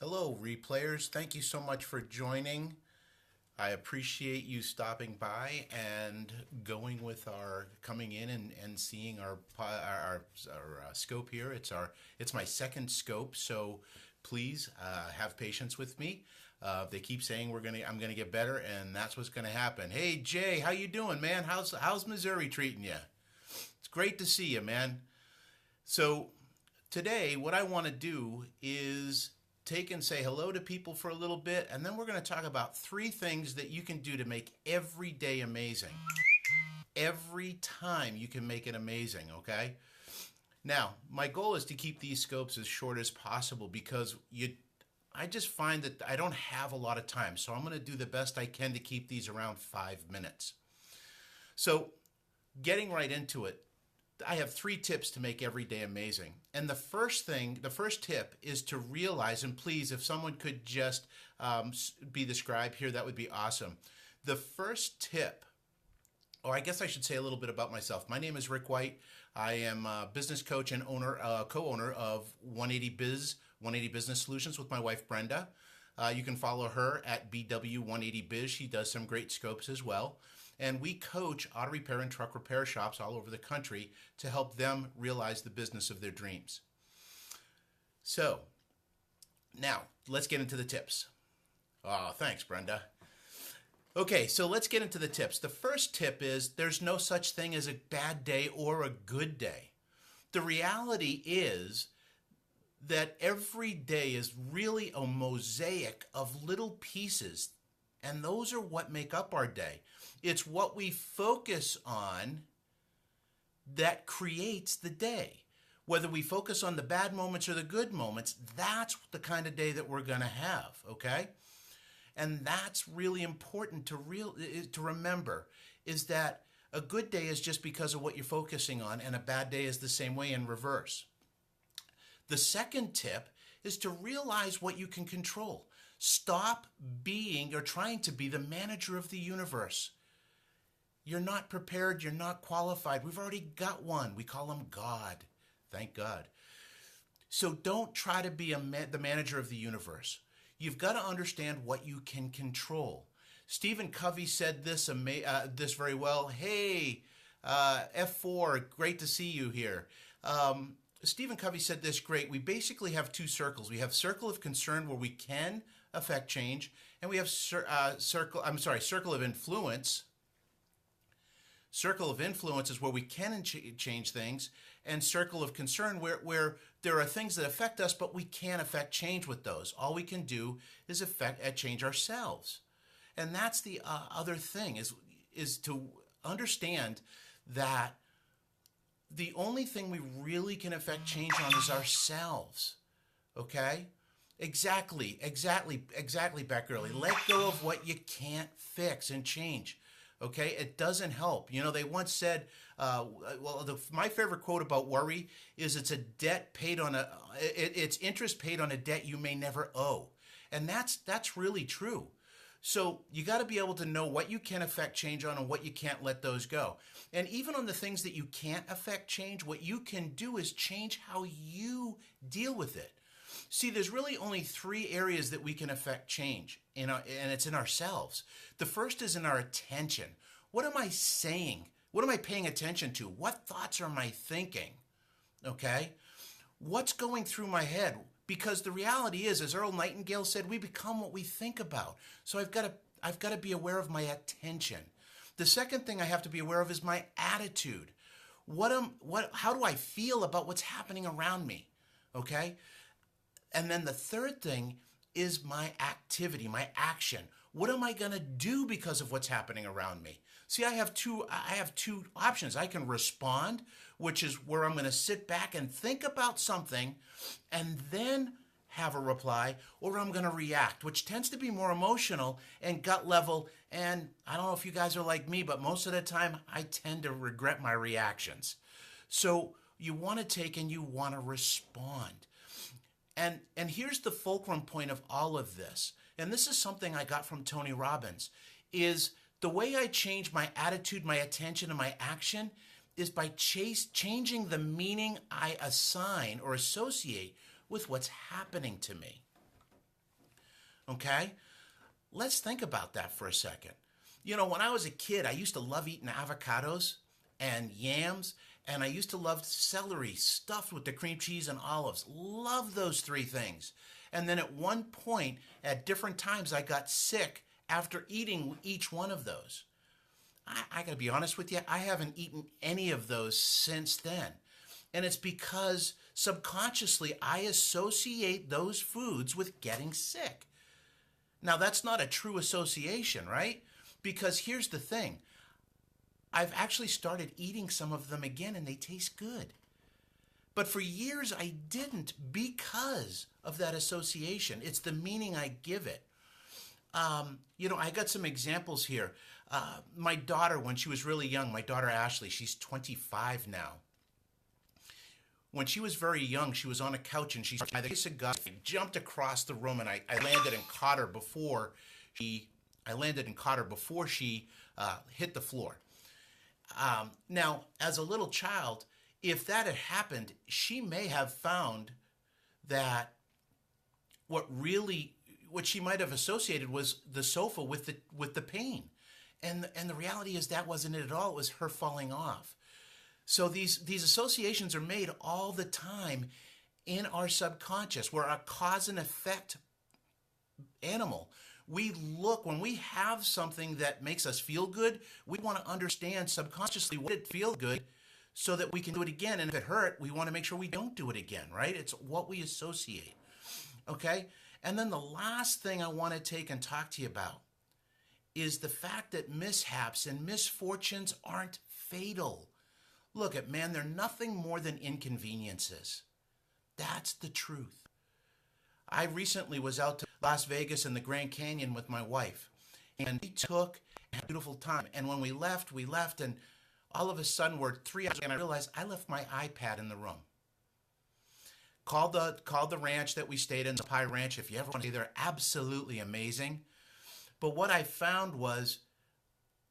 Hello, replayers. Thank you so much for joining. I appreciate you stopping by and coming in and seeing our scope here. It's my second scope, so please have patience with me. They keep saying I'm gonna get better, and that's what's gonna happen. Hey Jay, how you doing, man? How's Missouri treating you? It's great to see you, man. So today, what I want to do is take and say hello to people for a little bit, and then we're going to talk about three things that you can do to make every day amazing. Every time you can make it amazing, okay? Now, my goal is to keep these scopes as short as possible because I just find that I don't have a lot of time, so I'm going to do the best I can to keep these around 5 minutes. So, getting right into it, I have three tips to make every day amazing. And the first tip is to realize, and please, if someone could just be the scribe here, that would be awesome. The first tip, or I guess I should say a little bit about myself. My name is Rick White. I am a business coach and co-owner of 180 Business Solutions with my wife Brenda. You can follow her at BW180Biz. She does some great scopes as well. And we coach auto repair and truck repair shops all over the country to help them realize the business of their dreams. So, now let's get into the tips. Oh, thanks, Brenda. Okay, so let's get into the tips. The first tip is there's no such thing as a bad day or a good day. The reality is that every day is really a mosaic of little pieces, and those are what make up our day. It's what we focus on that creates the day. Whether we focus on the bad moments or the good moments, that's the kind of day that we're going to have, okay? And that's really important to remember, is that a good day is just because of what you're focusing on, and a bad day is the same way in reverse. The second tip is to realize what you can control. Stop being or trying to be the manager of the universe. You're not prepared. You're not qualified. We've already got one. We call him God. Thank God. So don't try to be the manager of the universe. You've got to understand what you can control. Stephen Covey said this very well. Hey, F4, great to see you here. Stephen Covey said this great. We basically have two circles. We have circle of concern where we can affect change, and we have circle of influence. Circle of influence is where we can change things, and circle of concern where there are things that affect us, but we can't affect change with those. All we can do is change ourselves, and that's the other thing is to understand that the only thing we really can affect change on is ourselves. Okay? Exactly, Beck Early. Let go of what you can't fix and change. Okay, it doesn't help. You know, they once said, my favorite quote about worry is it's interest paid on a debt you may never owe, and that's really true. So you got to be able to know what you can affect change on and what you can't let those go. And even on the things that you can't affect change, what you can do is change how you deal with it. See, there's really only three areas that we can affect change, and it's in ourselves. The first is in our attention. What am I saying? What am I paying attention to? What thoughts am I thinking? Okay? What's going through my head? Because the reality is, as Earl Nightingale said, we become what we think about. So I've got to be aware of my attention. The second thing I have to be aware of is my attitude. How do I feel about what's happening around me? Okay? And then the third thing is my activity, my action. What am I going to do because of what's happening around me? See, I have two options. I can respond, which is where I'm going to sit back and think about something and then have a reply, or I'm going to react, which tends to be more emotional and gut level. And I don't know if you guys are like me, but most of the time I tend to regret my reactions. So you want to take and you want to respond. And here's the fulcrum point of all of this. And this is something I got from Tony Robbins, is the way I change my attitude, my attention, and my action is by changing the meaning I assign or associate with what's happening to me. Okay? Let's think about that for a second. You know, when I was a kid, I used to love eating avocados and yams, and I used to love celery stuffed with the cream cheese and olives. Love those three things. And then at one point, at different times, I got sick after eating each one of those. I got to be honest with you, I haven't eaten any of those since then. And it's because subconsciously I associate those foods with getting sick. Now, that's not a true association, right? Because here's the thing. I've actually started eating some of them again and they taste good. But for years I didn't because of that association. It's the meaning I give it. I got some examples here. My daughter, when she was really young, my daughter Ashley, she's 25 now. When she was very young, she was on a couch and she jumped across the room, and I landed and caught her before she hit the floor. Now, as a little child, if that had happened, she may have found that what she might have associated was the sofa with the pain, and the reality is that wasn't it at all. It was her falling off. So these associations are made all the time in our subconscious. We're a cause and effect animal. When we have something that makes us feel good, we want to understand subconsciously what it feels good so that we can do it again. And if it hurt, we want to make sure we don't do it again, right? It's what we associate. Okay? And then the last thing I want to take and talk to you about is the fact that mishaps and misfortunes aren't fatal. Look at, man, they're nothing more than inconveniences. That's the truth. I recently was out to Las Vegas and the Grand Canyon with my wife, and we took a beautiful time. And when we left, and all of a sudden we're 3 hours, and I realized I left my iPad in the room. Called the ranch that we stayed in, the Pie Ranch. If you ever want to see, they're absolutely amazing. But what I found was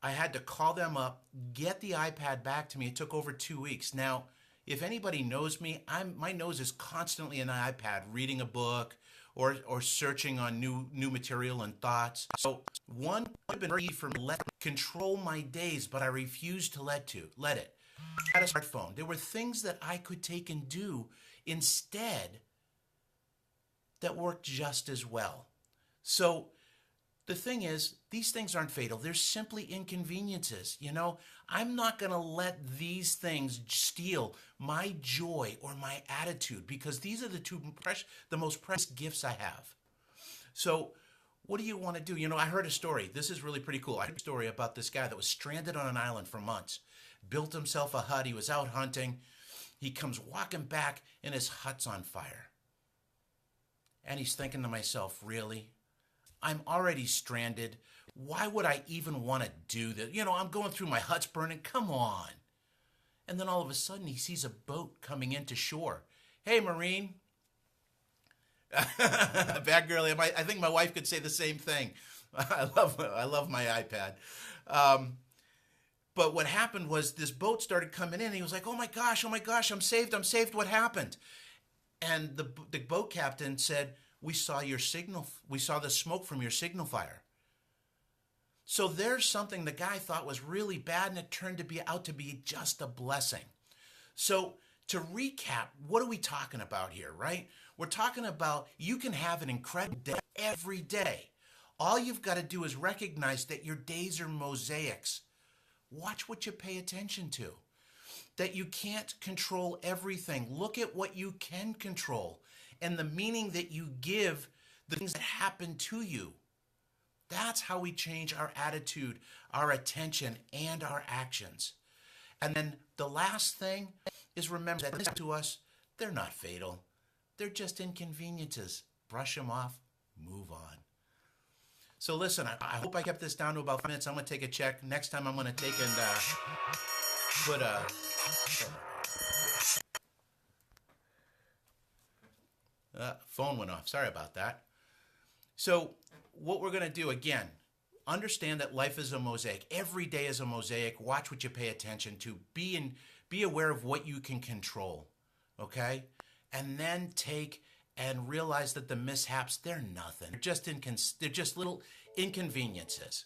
I had to call them up, get the iPad back to me. It took over 2 weeks. Now, if anybody knows me, my nose is constantly in the iPad, reading a book or searching on new material and thoughts. So I've been ready for let control my days, but I refused to let it. I had a smartphone. There were things that I could take and do instead that worked just as well. So the thing is, these things aren't fatal. They're simply inconveniences. I'm not going to let these things steal my joy or my attitude, because these are the most precious gifts I have. So what do you want to do? I heard a story. This is really pretty cool. I heard a story about this guy that was stranded on an island for months, built himself a hut. He was out hunting. He comes walking back and his hut's on fire. And he's thinking to himself, really? I'm already stranded. Why would I even want to do this? I'm going through, my hut's burning. Come on. And then all of a sudden he sees a boat coming into shore. Hey, Marine. Bad girlie. I think my wife could say the same thing. I love my iPad. But what happened was this boat started coming in. And he was like, oh my gosh, I'm saved. What happened? And the boat captain said, we saw the smoke from your signal fire. So there's something the guy thought was really bad, and it turned out to be just a blessing. So to recap, what are we talking about here, right? We're talking about you can have an incredible day every day. All you've got to do is recognize that your days are mosaics. Watch what you pay attention to. That you can't control everything. Look at what you can control and the meaning that you give the things that happen to you. That's how we change our attitude, our attention, and our actions. And then the last thing is, remember that to us, they're not fatal. They're just inconveniences. Brush them off, move on. So listen, I hope I kept this down to about 5 minutes. I'm going to take a check. Next time I'm going to take and put a... phone went off. Sorry about that. So what we're going to do, again, understand that life is a mosaic. Every day is a mosaic. Watch what you pay attention to. Be aware of what you can control, okay? And then take and realize that the mishaps, they're nothing. They're just little inconveniences.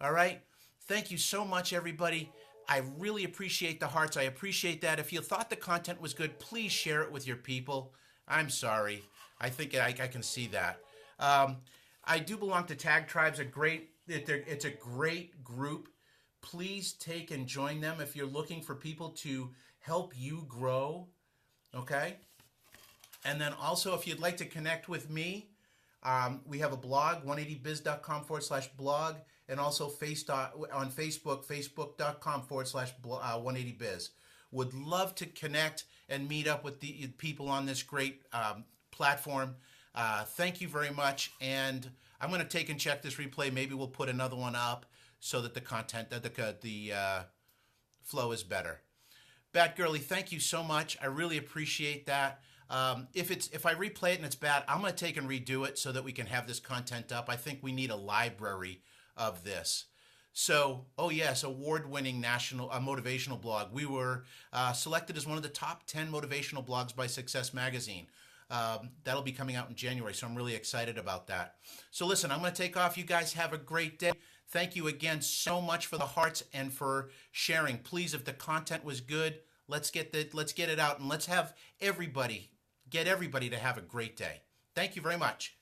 All right? Thank you so much, everybody. I really appreciate the hearts. I appreciate that. If you thought the content was good, please share it with your people. I'm sorry. I think I can see that. I do belong to Tag Tribes. It's a great group. Please take and join them if you're looking for people to help you grow. Okay? And then also, if you'd like to connect with me, we have a blog, 180biz.com/blog, and also on Facebook, facebook.com/180biz. Would love to connect and meet up with the people on this great platform. Thank you very much. And I'm going to take and check this replay. Maybe we'll put another one up so that the content, the flow is better. Bat Girly, thank you so much. I really appreciate that. If I replay it and it's bad, I'm going to take and redo it so that we can have this content up. I think we need a library of this. So, oh yes, award-winning national motivational blog. We were selected as one of the top 10 motivational blogs by Success Magazine. That'll be coming out in January, so I'm really excited about that. So listen, I'm going to take off. You guys have a great day. Thank you again so much for the hearts and for sharing. Please, if the content was good, let's get it out and let's have everybody to have a great day. Thank you very much.